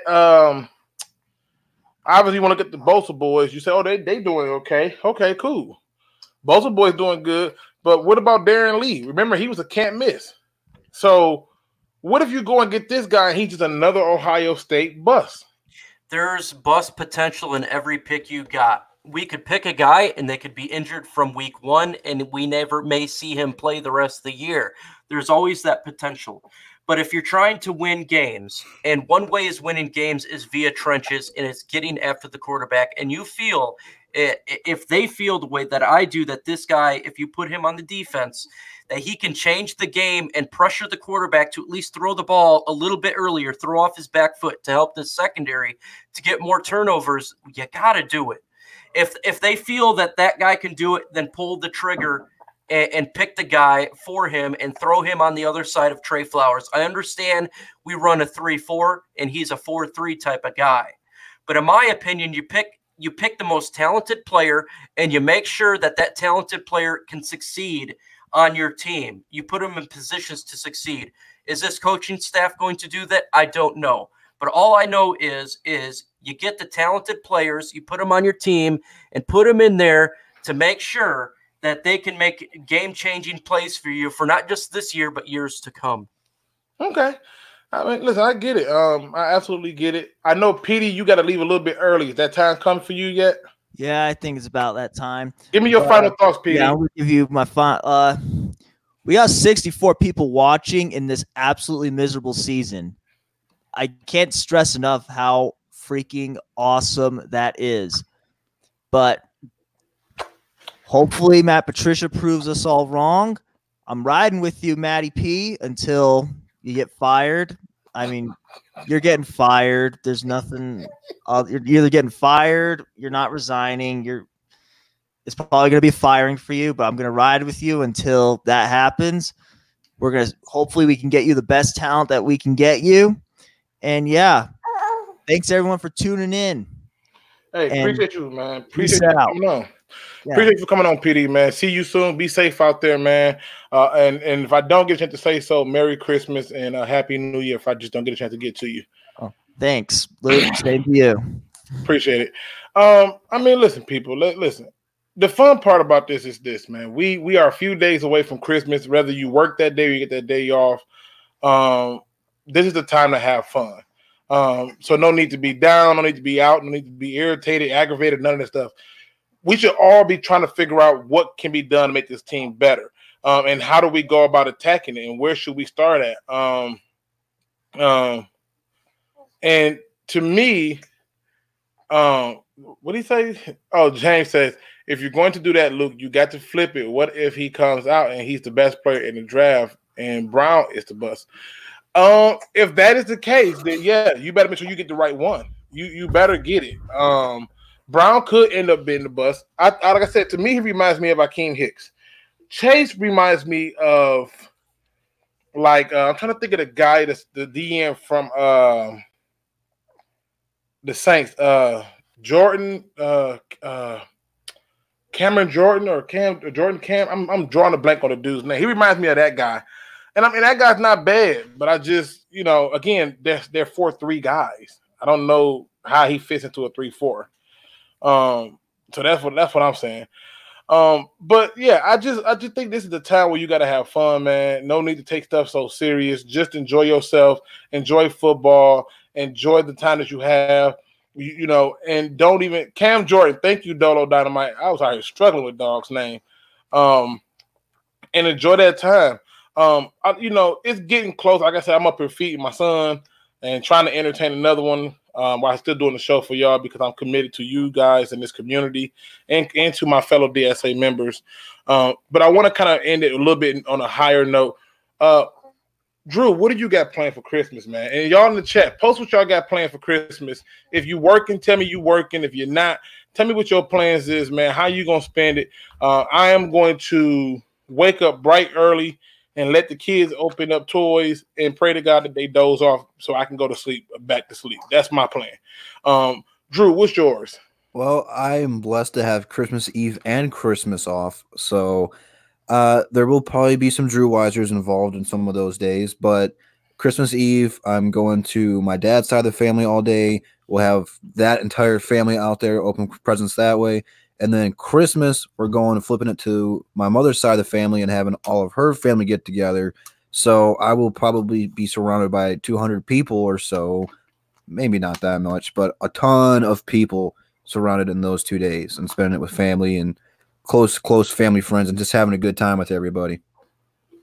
obviously you want to get the Bosa boys. You say, oh, they doing okay. Okay, cool. Bosa boys doing good. But what about Darren Lee? Remember, he was a can't miss. So what if you go and get this guy and he's just another Ohio State bust? There's bust potential in every pick you got. We could pick a guy and they could be injured from week 1 and we never may see him play the rest of the year. There's always that potential. But if you're trying to win games, and one way is winning games is via trenches and it's getting after the quarterback, and you feel, if they feel the way that I do, that this guy, if you put him on the defense, that he can change the game and pressure the quarterback to at least throw the ball a little bit earlier, throw off his back foot to help the secondary to get more turnovers, you got to do it. If they feel that guy can do it, then pull the trigger and pick the guy for him and throw him on the other side of Trey Flowers. I understand we run a 3-4 and he's a 4-3 type of guy. But in my opinion, you pick the most talented player and you make sure that talented player can succeed on your team. You put him in positions to succeed. Is this coaching staff going to do that? I don't know. But all I know is you get the talented players, you put them on your team and put them in there to make sure that they can make game-changing plays for you for not just this year, but years to come. Okay. I mean, listen, I get it. I absolutely get it. I know, Petey, you got to leave a little bit early. Is that time come for you yet? Yeah, I think it's about that time. Give me your final thoughts, Petey. Yeah, I'm going to give you my final. We got 64 people watching in this absolutely miserable season. I can't stress enough how freaking awesome that is. But hopefully Matt Patricia proves us all wrong. I'm riding with you, Matty P, until you get fired. I mean, you're getting fired. There's nothing. You're either getting fired, you're not resigning. It's probably going to be firing for you, but I'm going to ride with you until that happens. Hopefully we can get you the best talent that we can get you. And yeah, thanks everyone for tuning in. Hey, and appreciate you, man. Peace Appreciate you out. coming on. Yeah. Appreciate you for coming on, PD, man. See you soon. Be safe out there, man. And if I don't get a chance to say so, Merry Christmas and Happy New Year if I just don't get a chance to get to you. Oh, thanks. Luke, same to you. Appreciate it. I mean, listen, people, listen. The fun part about this is this, man. We are a few days away from Christmas. Whether you work that day or you get that day off, this is the time to have fun. So no need to be down, no need to be out, no need to be irritated, aggravated, none of that stuff. We should all be trying to figure out what can be done to make this team better. And how do we go about attacking it and where should we start at? And to me, what did he say? Oh, James says, if you're going to do that, Luke, you got to flip it. What if he comes out and he's the best player in the draft and Brown is the bust? If that is the case, then yeah, you better make sure you get the right one. You better get it. Brown could end up being the bust. Like I said, to me, he reminds me of Akeem Hicks. Chase reminds me of I'm trying to think of the guy that's the DM from the Saints. Jordan, Cameron Jordan or Jordan Cam. I'm drawing a blank on the dude's name. He reminds me of that guy. And I mean, that guy's not bad, but I just, again, they're 4-3 guys. I don't know how he fits into a 3-4. So that's what I'm saying. But yeah, I just think this is the time where you got to have fun, man. No need to take stuff so serious. Just enjoy yourself, enjoy football, enjoy the time that you have. You know, and don't even Cam Jordan. Thank you, Dolo Dynamite. I was out here struggling with dog's name. And enjoy that time. You know, it's getting close. Like I said, I'm up here feeding my son and trying to entertain another one while I'm still doing the show for y'all because I'm committed to you guys in this community and to my fellow DSA members. But I want to kind of end it a little bit on a higher note. Drew, what do you got planned for Christmas, man? And y'all in the chat, post what y'all got planned for Christmas. If you working, tell me you working. If you're not, tell me what your plans is, man. How you going to spend it? I am going to wake up bright early and let the kids open up toys and pray to God that they doze off so I can go to sleep, back to sleep. That's my plan. Drew, what's yours? Well, I am blessed to have Christmas Eve and Christmas off, so there will probably be some Drew Weisers involved in some of those days, but Christmas Eve, I'm going to my dad's side of the family all day. We'll have that entire family out there, open presents that way. And then Christmas, we're going and flipping it to my mother's side of the family and having all of her family get together. So I will probably be surrounded by 200 people or so, maybe not that much, but a ton of people surrounded in those 2 days and spending it with family and close family friends and just having a good time with everybody.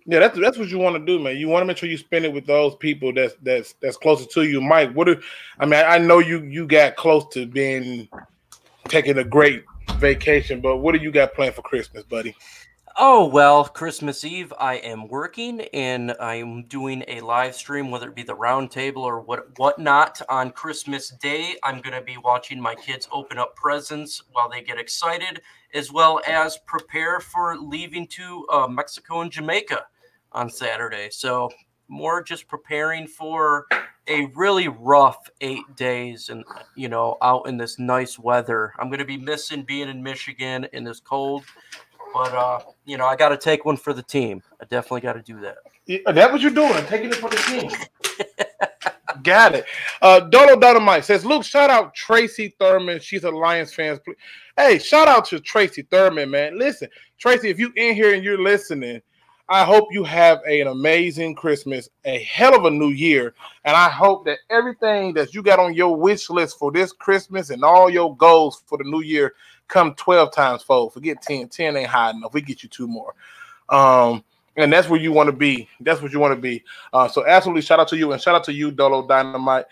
Yeah, that's what you want to do, man. You want to make sure you spend it with those people that's closer to you. Mike, I know you got close to taking a great vacation, but what do you got planned for Christmas, buddy? Oh, well, Christmas Eve, I am working and I'm doing a live stream, whether it be the round table or whatnot. On Christmas Day, I'm going to be watching my kids open up presents while they get excited, as well as prepare for leaving to Mexico and Jamaica on Saturday. So more just preparing for a really rough 8 days and, you know, out in this nice weather. I'm going to be missing being in Michigan in this cold. But, you know, I got to take one for the team. I definitely got to do that. Yeah, that's what you're doing, taking it for the team. Got it. Dolo Dynamite says, Luke, shout out Tracy Thurman. She's a Lions fan. Hey, shout out to Tracy Thurman, man. Listen, Tracy, if you in here and you're listening, I hope you have an amazing Christmas, a hell of a new year, and I hope that everything that you got on your wish list for this Christmas and all your goals for the new year come 12 times fold. Forget 10. 10 ain't high enough. We get you 2 more. And that's where you want to be. That's what you want to be. So absolutely shout out to you and shout out to you, Dolo Dynamite.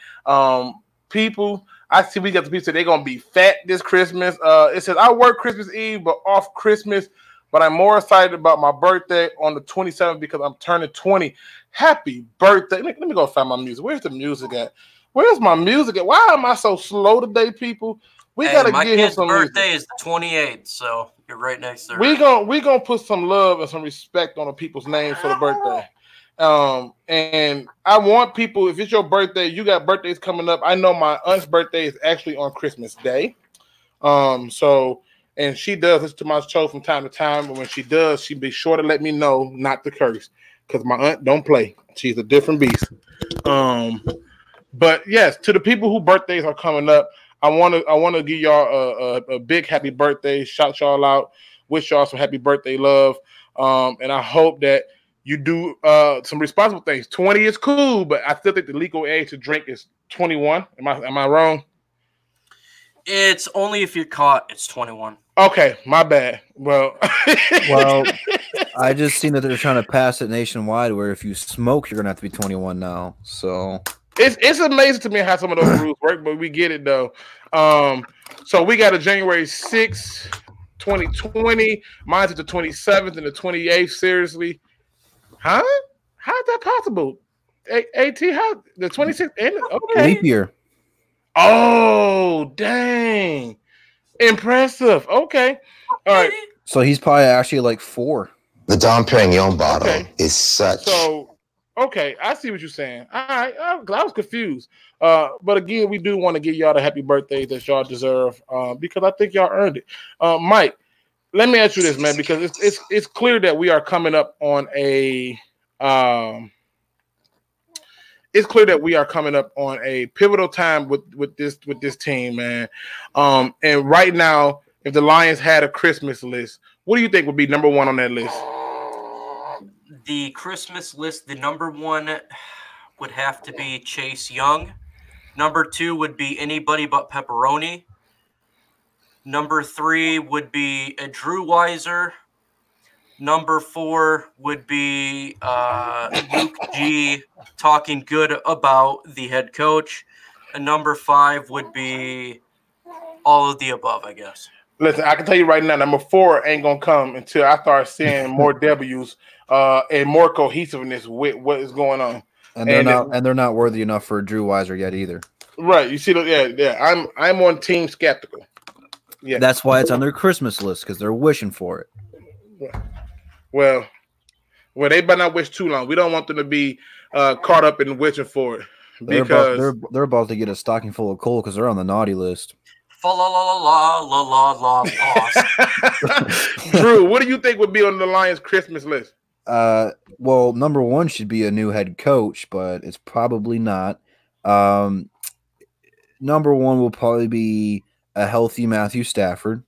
People, I see we got the people they're going to be fat this Christmas. It says, I work Christmas Eve, but off Christmas. But I'm more excited about my birthday on the 27th because I'm turning 20. Happy birthday. Let me go find my music. Where's the music at? Where's my music at? Why am I so slow today, people? We gotta get him some music. My kid's birthday is the 28th, so you're right next there. We gonna put some love and some respect on the people's names for the birthday. And I want people, if it's your birthday, you got birthdays coming up. I know my aunt's birthday is actually on Christmas Day. And she does listen to my show from time to time. And when she does, she be sure to let me know not to curse. Because my aunt don't play. She's a different beast. But yes, to the people whose birthdays are coming up, I wanna give y'all a big happy birthday. Shout y'all out. Wish y'all some happy birthday love. And I hope that you do some responsible things. 20 is cool, but I still think the legal age to drink is 21. Am I wrong? It's only if you're caught, it's 21. Okay, my bad. Well, I just seen that they're trying to pass it nationwide where if you smoke, you're going to have to be 21 now. So it's amazing to me how some of those rules work, but we get it, though. So we got a January 6th, 2020. Mine's at the 27th and the 28th. Seriously. Huh? How's that possible? AT, how? The 26th? Okay. Leap year. Oh, dang. Impressive. Okay. All right. So he's probably actually like 4. The Dom Perignon bottle is such. So, okay. I see what you're saying. All right. I was confused. But again, we do want to give y'all the happy birthday that y'all deserve because I think y'all earned it. Mike, let me ask you this, man, because it's clear that we are coming up on a it's clear that we are coming up on a pivotal time with this team, man. And right now, if the Lions had a Christmas list, What do you think would be number one on that list? The Christmas list, the number one would have to be Chase Young. Number two would be Anybody But Pepperoni. Number three would be a Drew Weiser. Number four would be Luke G talking good about the head coach. And number five would be all of the above, I guess. Listen, I can tell you right now, number four ain't gonna come until I start seeing more W's and more cohesiveness with what is going on. And they're not worthy enough for Drew Weiser yet either. Right. You see, yeah. I'm on team skeptical. Yeah. That's why it's on their Christmas list, because they're wishing for it. Well, they better not wish too long. We don't want them to be caught up in wishing for it. Because they're about to get a stocking full of coal because they're on the naughty list. Drew, what do you think would be on the Lions Christmas list? Well, number one should be a new head coach, but it's probably not. Number one will probably be a healthy Matthew Stafford.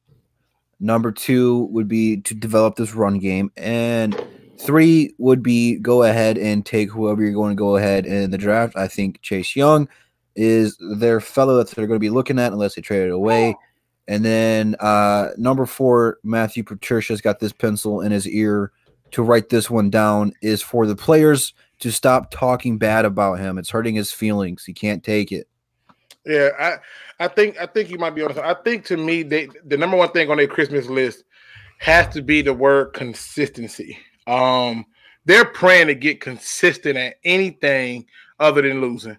Number two would be to develop this run game. And three would be go ahead and take whoever you're going to go ahead in the draft. I think Chase Young is their fellow that they're going to be looking at unless they trade it away. And then number four, Matthew Patricia's got this pencil in his ear to write this one down, is for the players to stop talking bad about him. It's hurting his feelings. He can't take it. Yeah, I think you might be honest. I think to me, the number one thing on their Christmas list has to be the word consistency. They're praying to get consistent at anything other than losing.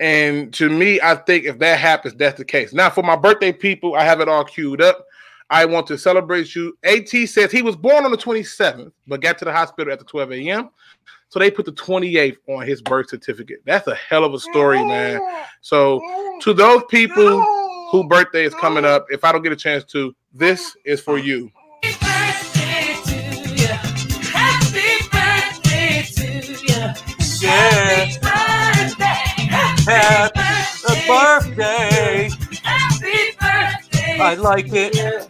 And to me, I think if that happens, that's the case. Now, for my birthday people, I have it all queued up. I want to celebrate you. AT says he was born on the 27th, but got to the hospital at the 12 a.m. So they put the 28th on his birth certificate. That's a hell of a story, man. So to those people whose birthday is coming up, if I don't get a chance to, this is for you. Happy birthday to you. Happy birthday to you. Happy birthday. Happy birthday. Happy birthday. I like it.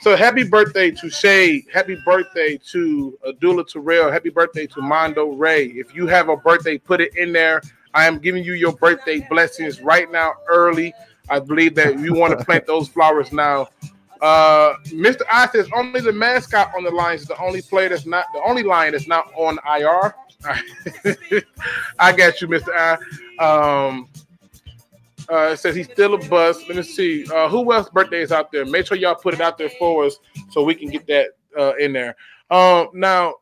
So happy birthday to Shay. Happy birthday to Adula Terrell. Happy birthday to Mondo Ray. If you have a birthday, put it in there. I am giving you your birthday blessings right now early. I believe that you want to plant those flowers now. Mr. I says only the mascot on the Lions is the only player that's not the only Lion that's not on IR. I got you, Mr. I. It says he's still a bust. Let me see. Who else birthday is out there? Make sure y'all put it out there for us so we can get that in there. Now,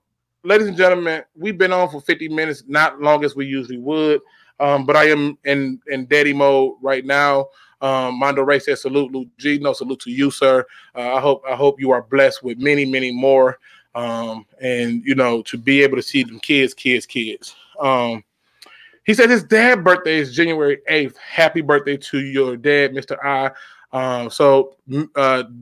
ladies and gentlemen, we've been on for 50 minutes, not long as we usually would. But I am in daddy mode right now. Mondo Ray says salute, Luke G. No, salute to you, sir. I hope you are blessed with many, many more. And you know, to be able to see them kids. He said his dad's birthday is January 8th. Happy birthday to your dad, Mr. I.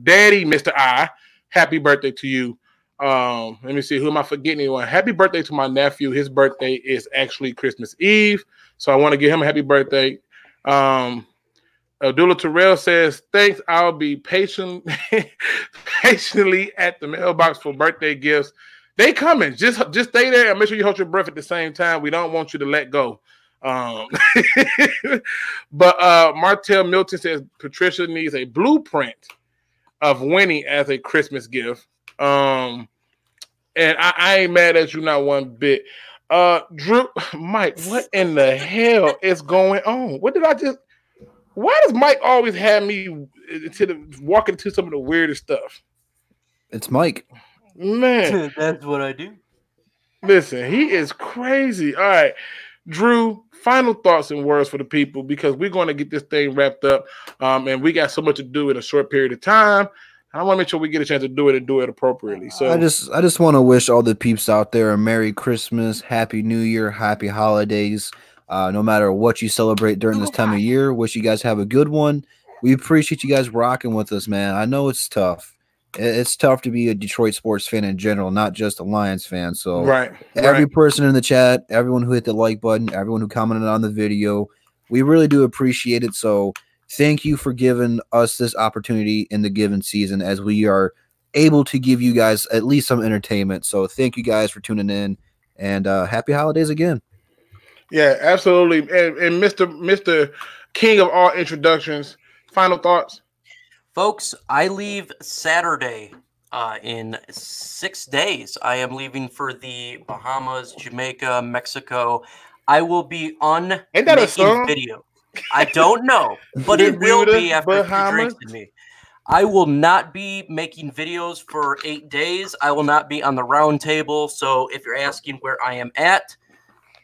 Daddy, Mr. I, happy birthday to you. Let me see. Who am I forgetting? Anyone? Happy birthday to my nephew. His birthday is actually Christmas Eve. So I want to give him a happy birthday. Abdullah Terrell says, thanks. I'll be patiently at the mailbox for birthday gifts. They coming. Just stay there and make sure you hold your breath at the same time. We don't want you to let go. But Martell Milton says Patricia needs a blueprint of winning as a Christmas gift. And I ain't mad at you not one bit. Drew, Mike, what in the hell is going on? Why does Mike always have me walking into some of the weirdest stuff? It's Mike. Man. That's what I do. Listen, he is crazy. All right. Drew, final thoughts and words for the people, because we're going to get this thing wrapped up. And we got so much to do in a short period of time. I want to make sure we get a chance to do it and do it appropriately. So I just want to wish all the peeps out there a Merry Christmas, Happy New Year, Happy Holidays. No matter what you celebrate during this time of year, wish you guys have a good one. We appreciate you guys rocking with us, man. I know it's tough. It's tough to be a Detroit sports fan in general, not just a Lions fan. So every person in the chat, everyone who hit the like button, everyone who commented on the video, we really do appreciate it. So thank you for giving us this opportunity in the given season as we are able to give you guys at least some entertainment. So thank you guys for tuning in, and happy holidays again. Yeah, absolutely. And Mr. King of all introductions, final thoughts. Folks, I leave Saturday in 6 days. I am leaving for the Bahamas, Jamaica, Mexico. I will be Ain't that a making song? video. I don't know, but it will be after a few Bahamas. drinks in me. I will not be making videos for 8 days. I will not be on the round table. So if you're asking where I am at,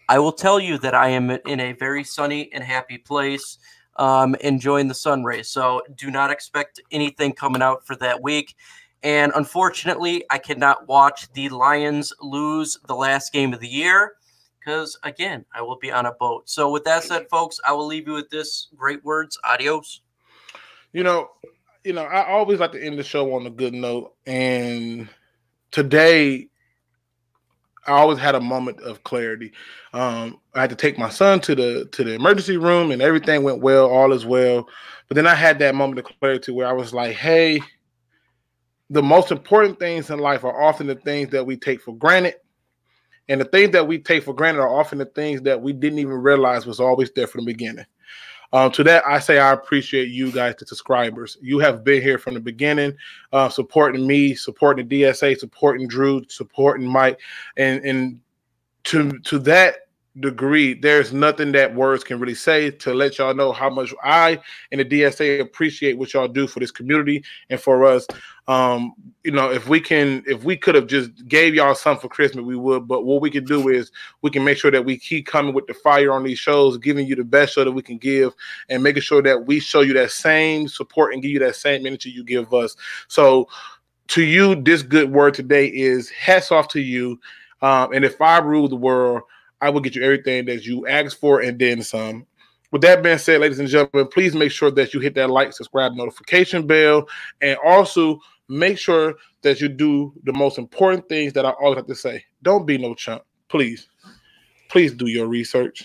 I will tell you that I am in a very sunny and happy place, enjoying the sun rays. So do not expect anything coming out for that week. And unfortunately, I cannot watch the Lions lose the last game of the year because, again, I will be on a boat. So with that said, folks, I will leave you with this great words. Adios. You know, I always like to end the show on a good note. And today, I always had a moment of clarity. I had to take my son to the emergency room, and everything went well. All is well. But then I had that moment of clarity where I was like, "Hey, the most important things in life are often the things that we take for granted, and the things that we take for granted are often the things that we didn't even realize was always there from the beginning." To that, I say I appreciate you guys, the subscribers. You have been here from the beginning, supporting me, supporting the DSA, supporting Drew, supporting Mike, and to that degree, there's nothing that words can really say to let y'all know how much I and the DSA appreciate what y'all do for this community and for us. If we could have just gave y'all something for Christmas, we would. But what we can do is we can make sure that we keep coming with the fire on these shows, giving you the best show that we can give, and making sure that we show you that same support and give you that same energy you give us. So to you, this good word today is hats off to you. And if I rule the world, I will get you everything that you asked for and then some. With that being said, ladies and gentlemen, please make sure that you hit that like, subscribe, notification bell, and also make sure that you do the most important things that I always have to say. Don't be no chump. Please do your research.